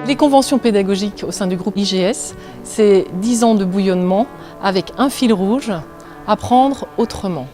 Les conventions pédagogiques au sein du groupe IGS, c'est 10 ans de bouillonnement avec un fil rouge, apprendre autrement.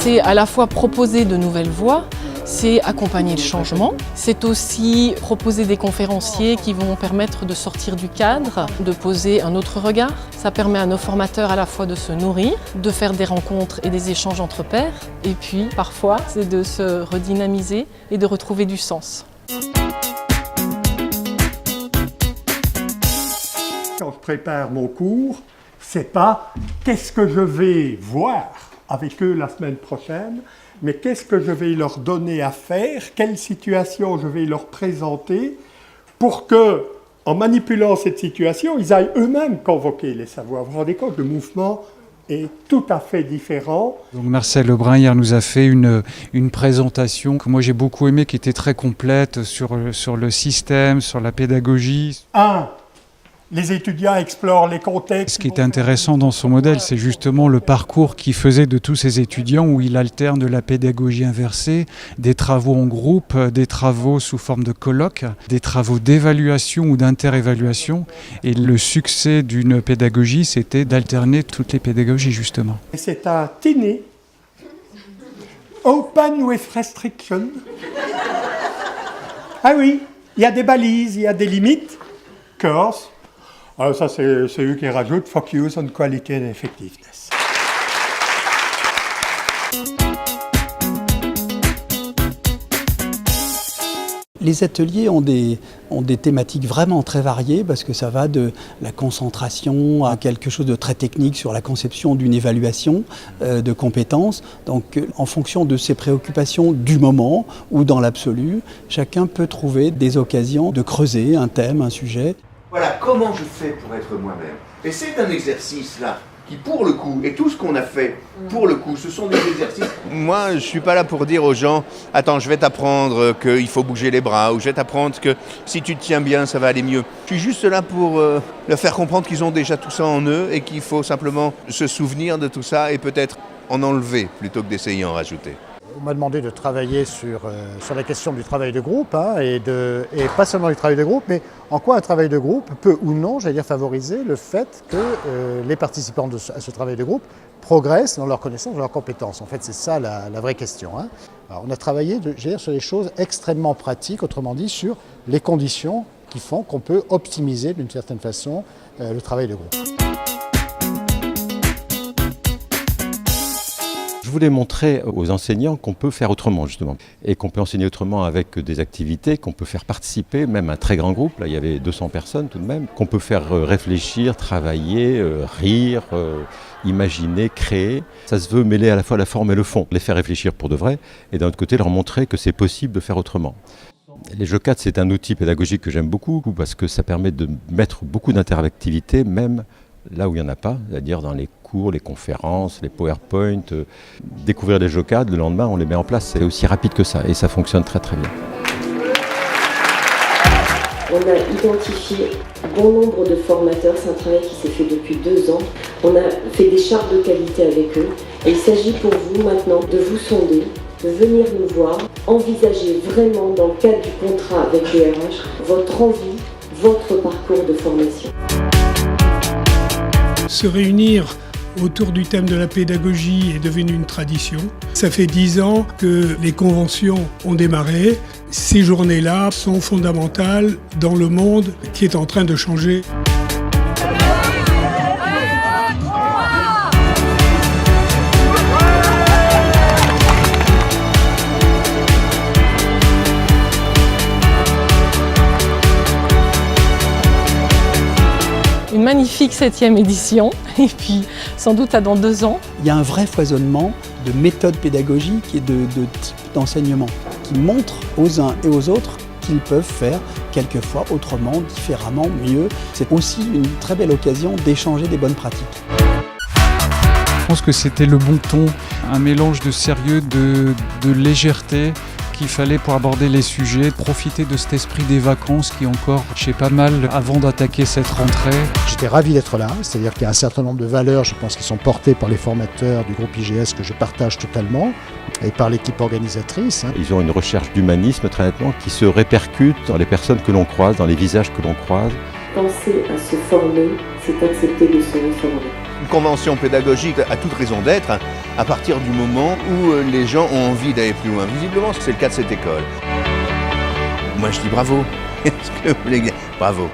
C'est à la fois proposer de nouvelles voies, c'est accompagner le changement, c'est aussi proposer des conférenciers qui vont permettre de sortir du cadre, de poser un autre regard. Ça permet à nos formateurs à la fois de se nourrir, de faire des rencontres et des échanges entre pairs, et puis parfois c'est de se redynamiser et de retrouver du sens. Quand je prépare mon cours, c'est pas qu'est-ce que je vais voir avec eux la semaine prochaine, mais qu'est-ce que je vais leur donner à faire, quelle situation je vais leur présenter pour que, en manipulant cette situation, ils aillent eux-mêmes convoquer les savoirs. Vous vous rendez compte, le mouvement est tout à fait différent. Donc Marcel Lebrun hier nous a fait une présentation que moi j'ai beaucoup aimée, qui était très complète sur le système, sur la pédagogie. Les étudiants explorent les contextes. Ce qui est intéressant dans son modèle, c'est justement le parcours qu'il faisait de tous ces étudiants où il alterne de la pédagogie inversée, des travaux en groupe, des travaux sous forme de colloques, des travaux d'évaluation ou d'inter-évaluation. Et le succès d'une pédagogie, c'était d'alterner toutes les pédagogies justement. C'est un TINI, Open with Restriction. Ah oui, il y a des balises, il y a des limites. Course. Alors ça, c'est eux qui rajoutent « Focus on Quality and Effectiveness ». Les ateliers ont des thématiques vraiment très variées parce que ça va de la concentration à quelque chose de très technique sur la conception d'une évaluation de compétences. Donc en fonction de ses préoccupations du moment ou dans l'absolu, chacun peut trouver des occasions de creuser un thème, un sujet. Voilà, comment je fais pour être moi-même. Et c'est un exercice là, qui pour le coup, et tout ce qu'on a fait pour le coup, ce sont des exercices. Moi, je ne suis pas là pour dire aux gens, attends, je vais t'apprendre qu'il faut bouger les bras, ou je vais t'apprendre que si tu te tiens bien, ça va aller mieux. Je suis juste là pour leur faire comprendre qu'ils ont déjà tout ça en eux et qu'il faut simplement se souvenir de tout ça et peut-être en enlever plutôt que d'essayer d'en rajouter. On m'a demandé de travailler sur la question du travail de groupe, et pas seulement du travail de groupe, mais en quoi un travail de groupe peut ou non, j'allais dire, favoriser le fait que les participants à ce travail de groupe progressent dans leurs connaissances, dans leurs compétences. En fait, c'est ça la vraie question. Alors, on a travaillé sur des choses extrêmement pratiques, autrement dit, sur les conditions qui font qu'on peut optimiser d'une certaine façon le travail de groupe. Je voulais montrer aux enseignants qu'on peut faire autrement justement et qu'on peut enseigner autrement avec des activités, qu'on peut faire participer même un très grand groupe, là il y avait 200 personnes tout de même, qu'on peut faire réfléchir, travailler, rire, imaginer, créer. Ça se veut mêler à la fois la forme et le fond, les faire réfléchir pour de vrai et d'un autre côté leur montrer que c'est possible de faire autrement. Les jeux 4, c'est un outil pédagogique que j'aime beaucoup parce que ça permet de mettre beaucoup d'interactivité même là où il n'y en a pas, c'est-à-dire dans les cours, les conférences, les PowerPoint. Découvrir des jocades, le lendemain on les met en place, c'est aussi rapide que ça et ça fonctionne très très bien. On a identifié bon nombre de formateurs, c'est un travail qui s'est fait depuis 2 ans. On a fait des chartes de qualité avec eux et il s'agit pour vous maintenant de vous sonder, de venir nous voir, envisager vraiment dans le cadre du contrat avec le RH votre envie, votre parcours de formation. Se réunir autour du thème de la pédagogie est devenu une tradition. Ça fait 10 ans que les conventions ont démarré. Ces journées-là sont fondamentales dans le monde qui est en train de changer. Une magnifique 7e édition, et puis sans doute à dans 2 ans. Il y a un vrai foisonnement de méthodes pédagogiques et de types d'enseignement qui montrent aux uns et aux autres qu'ils peuvent faire quelquefois autrement, différemment, mieux. C'est aussi une très belle occasion d'échanger des bonnes pratiques. Je pense que c'était le bon ton, un mélange de sérieux, de légèreté, qu'il fallait pour aborder les sujets, profiter de cet esprit des vacances qui est encore chez pas mal avant d'attaquer cette rentrée. J'étais ravi d'être là, c'est-à-dire qu'il y a un certain nombre de valeurs, je pense, qui sont portées par les formateurs du groupe IGS que je partage totalement et par l'équipe organisatrice. Ils ont une recherche d'humanisme très nettement qui se répercute dans les personnes que l'on croise, dans les visages que l'on croise. Penser à se former, c'est accepter de se réformer. Une convention pédagogique a toute raison d'être à partir du moment où les gens ont envie d'aller plus loin. Visiblement, c'est le cas de cette école. Moi, je dis bravo. Est-ce que vous voulez dire bravo?